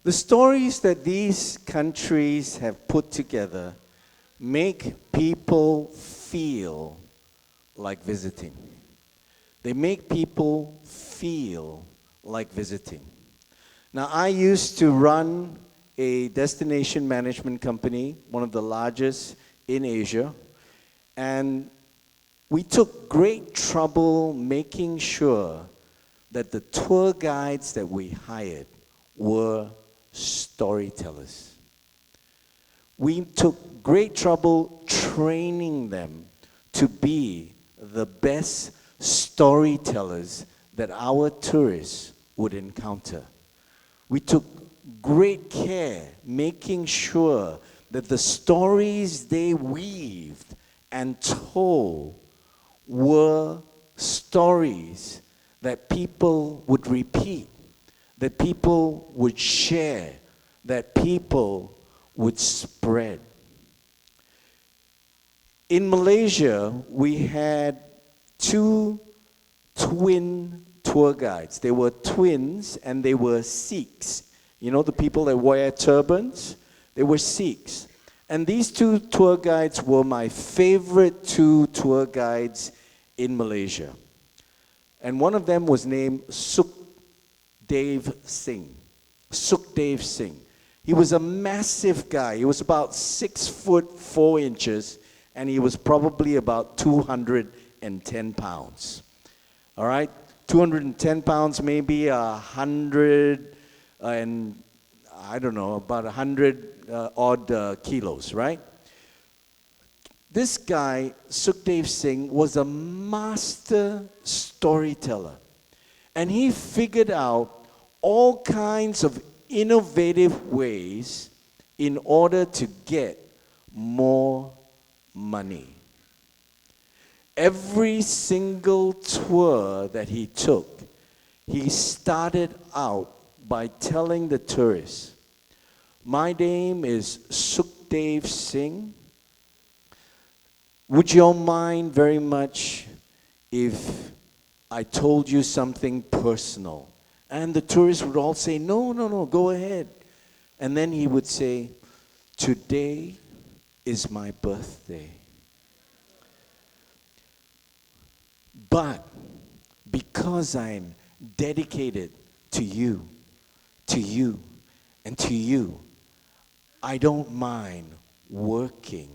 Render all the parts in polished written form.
The stories that these countries have put together make people feel like visiting. They make people feel like visiting. Now, I used to run a destination management company, one of the largest in Asia, and we took great trouble making sure that the tour guides that we hired were storytellers. We took great trouble training them to be the best storytellers that our tourists would encounter. We took great care making sure that the stories they weaved and told were stories that people would repeat, that people would share, that people would spread. In Malaysia, we had two twin tour guides. They were twins and they were Sikhs. You know the people that wear turbans? They were Sikhs. And these two tour guides were my favorite two tour guides in Malaysia. And one of them was named Sukhdev Singh. Sukhdev Singh. He was a massive guy. He was about 6'4" and he was probably about 210 pounds. All right? 210 pounds, maybe 100 and I don't know, about 100 odd kilos, right? This guy, Sukhdev Singh, was a master storyteller. And he figured out all kinds of innovative ways in order to get more money. Every single tour that he took, he started out by telling the tourists, "My name is Sukhdev Singh. Would you all mind very much if I told you something personal?" And the tourists would all say, "No, no, no, go ahead." And then he would say, "Today is my birthday. But because I'm dedicated to you, and to you, I don't mind working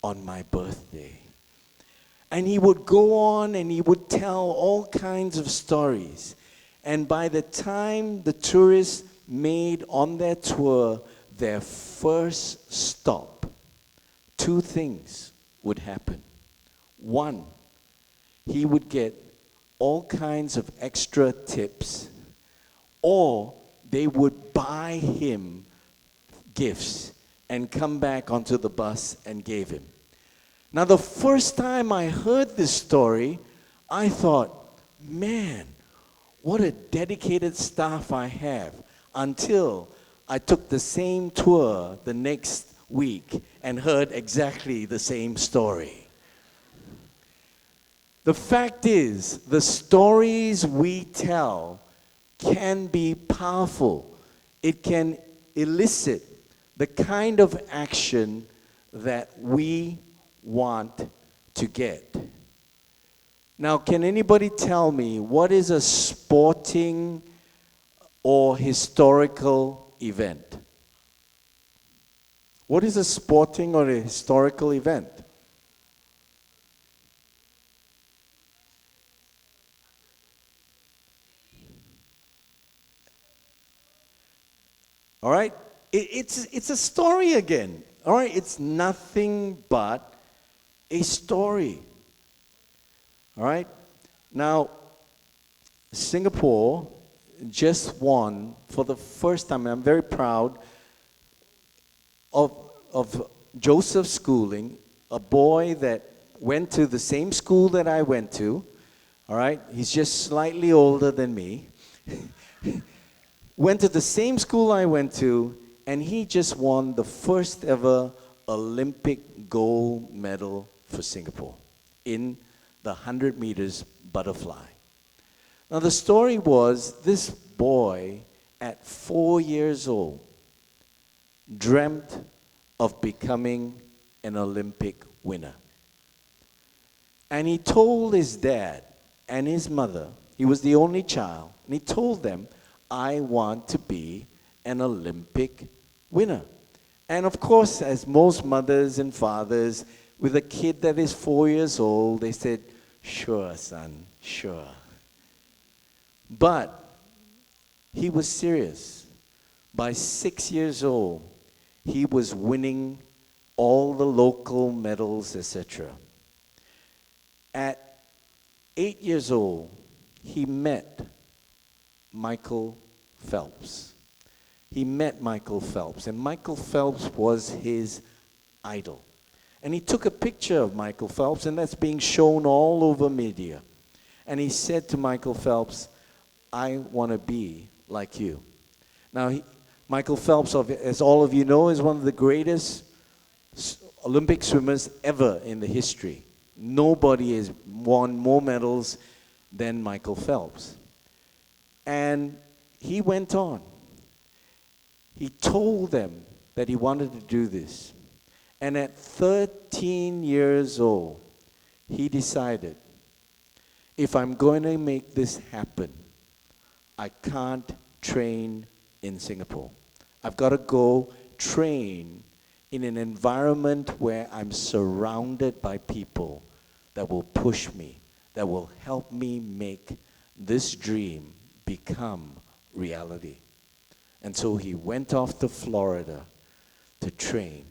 on my birthday." And he would go on and he would tell all kinds of stories. And by the time the tourists made on their tour their first stop, two things would happen. One, he would get all kinds of extra tips, or they would buy him gifts and come back onto the bus and gave him. Now, the first time I heard this story, I thought, man, what a dedicated staff I have, until I took the same tour the next week and heard exactly the same story. The fact is, the stories we tell can be powerful. It can elicit the kind of action that we want to get. Now, can anybody tell me what is a sporting or historical event? What is a sporting or a historical event? All right? It's a story again. All right? It's nothing but a story. All right? Now, Singapore just won for the first time, and I'm very proud of Joseph Schooling, a boy that went to the same school that I went to. All right? He's just slightly older than me. Went to the same school I went to, and he just won the first ever Olympic gold medal for Singapore in the 100 meters butterfly. Now, the story was this boy at 4 years old dreamt of becoming an Olympic winner. And he told his dad and his mother, he was the only child, and he told them, I want to be an Olympic winner. And of course, as most mothers and fathers, with a kid that is 4 years old, they said, sure, son, sure. But he was serious. By 6 years old, he was winning all the local medals, etc. At 8 years old, he met Michael Phelps. He met Michael Phelps, and Michael Phelps was his idol. And he took a picture of Michael Phelps, and that's being shown all over media. And he said to Michael Phelps, I want to be like you. Now, Michael Phelps, as all of you know, is one of the greatest Olympic swimmers ever in the history. Nobody has won more medals than Michael Phelps. And he went on. He told them that he wanted to do this. And at 13 years old, he decided, if I'm going to make this happen, I can't train in Singapore. I've got to go train in an environment where I'm surrounded by people that will push me, that will help me make this dream become reality. And so he went off to Florida to train,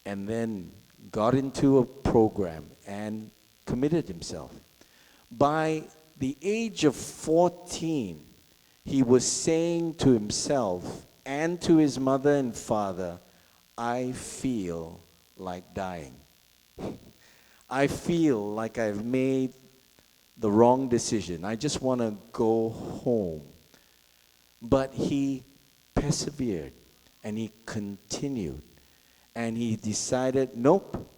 and then got into a program and committed himself. By the age of 14, he was saying to himself and to his mother and father, I feel like dying. I feel like I've made the wrong decision. I just want to go home. But he persevered and he continued. And he decided, nope,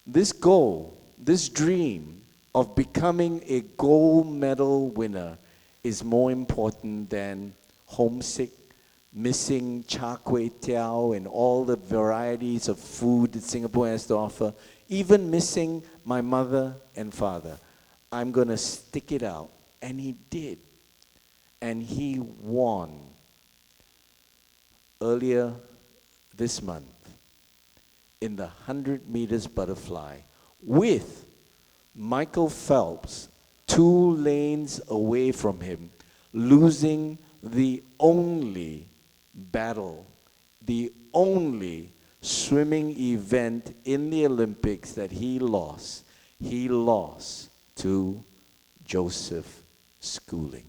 this goal, this dream of becoming a gold medal winner is more important than homesick, missing char kway teow and all the varieties of food that Singapore has to offer, even missing my mother and father. I'm going to stick it out. And he did. And he won earlier this month in the 100 meters butterfly with Michael Phelps 2 lanes away from him, losing the only battle, the only swimming event in the Olympics that he lost. He lost to Joseph Schooling.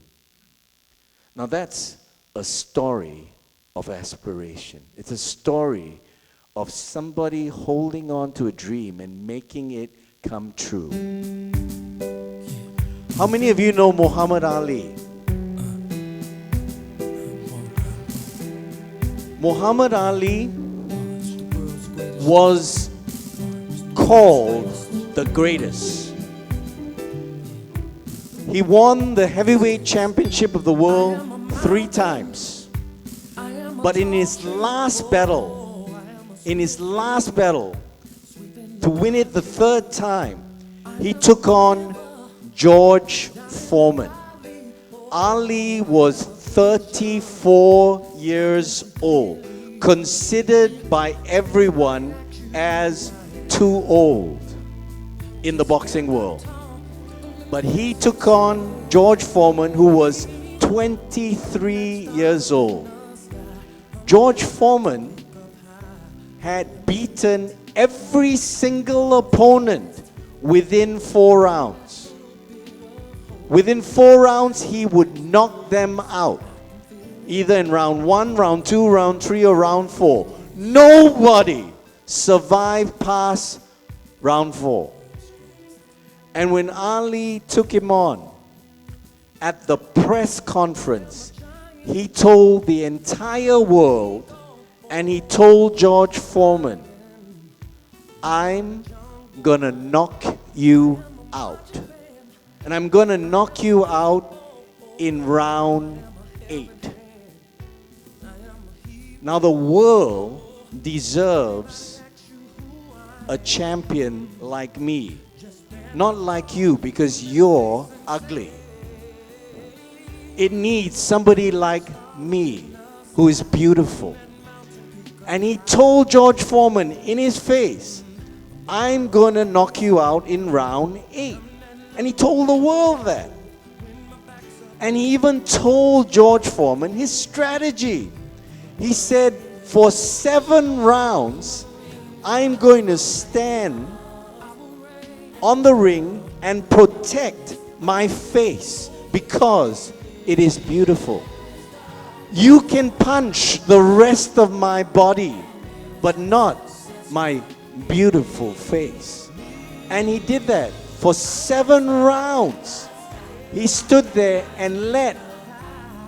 Now that's a story of aspiration. It's a story of somebody holding on to a dream and making it come true. How many of you know Muhammad Ali? Muhammad Ali was called the greatest. He won the heavyweight championship of the world 3 times. But in his last battle, to win it the 3rd time, he took on George Foreman. Ali was 34 years old, considered by everyone as too old in the boxing world. But he took on George Foreman, who was 23 years old. George Foreman had beaten every single opponent within 4 rounds. Within 4 rounds, he would knock them out, either in round 1, round 2, round 3, or round 4. Nobody survived past round 4. And when Ali took him on at the press conference, he told the entire world, and he told George Foreman, I'm gonna knock you out. And I'm gonna knock you out in round 8. Now the world deserves a champion like me. Not like you, because you're ugly. It needs somebody like me who is beautiful. And he told George Foreman in his face, I'm going to knock you out in round 8. And he told the world that. And he even told George Foreman his strategy. He said, for 7 rounds, I'm going to stand on the ring and protect my face because it is beautiful. You can punch the rest of my body, but not my beautiful face. And he did that for 7 rounds. He stood there and let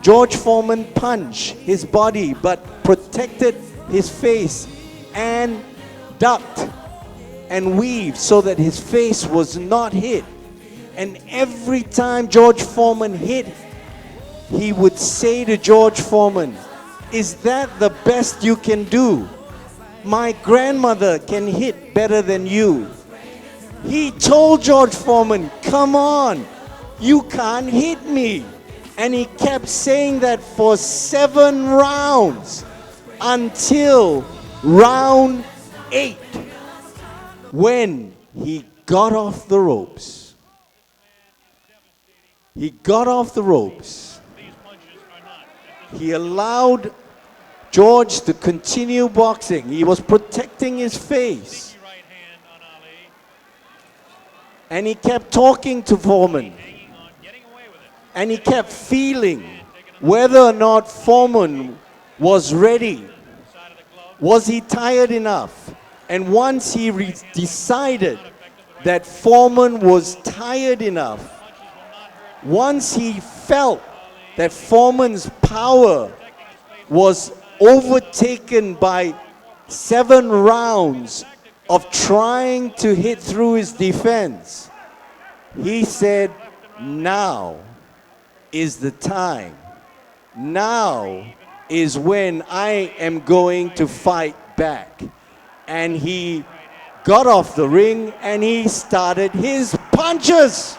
George Foreman punch his body, but protected his face and ducked and weaved so that his face was not hit. And every time George Foreman hit, he would say to George Foreman, is that the best you can do? My grandmother can hit better than you. He told George Foreman, come on, you can't hit me. And he kept saying that for 7 rounds until round 8, when he got off the ropes. He got off the ropes. He allowed George to continue boxing. He was protecting his face. And he kept talking to Foreman. And he kept feeling whether or not Foreman was ready. Was he tired enough? And once he decided that Foreman was tired enough, once he felt that Foreman's power was overtaken by 7 rounds of trying to hit through his defense, he said, now is the time. Now is when I am going to fight back. And he got off the ring and he started his punches.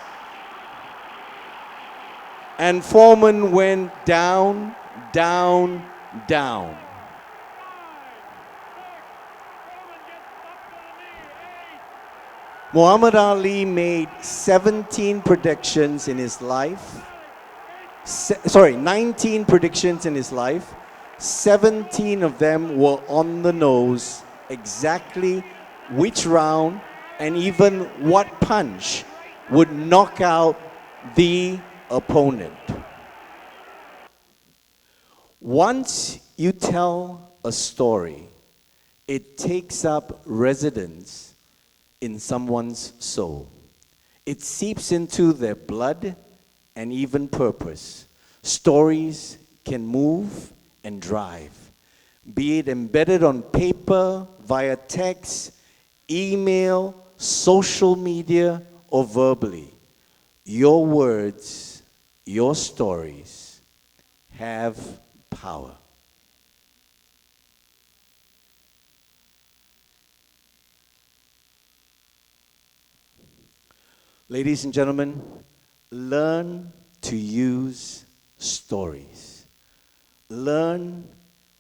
And Foreman went down, down, down. Muhammad Ali made 17 predictions in his life. 19 predictions in his life. 17 of them were on the nose, exactly which round and even what punch would knock out the opponent. Once you tell a story, it takes up residence in someone's soul. It seeps into their blood and even purpose. Stories can move and drive, be it embedded on paper, via text, email, social media, or verbally. Your words, your stories have power. Ladies and gentlemen, learn to use stories. Learn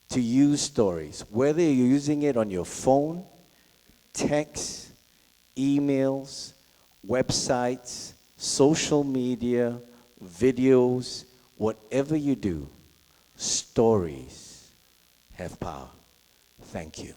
to use stories, whether you're using it on your phone, text, emails, websites, social media, videos, whatever you do, stories have power. Thank you.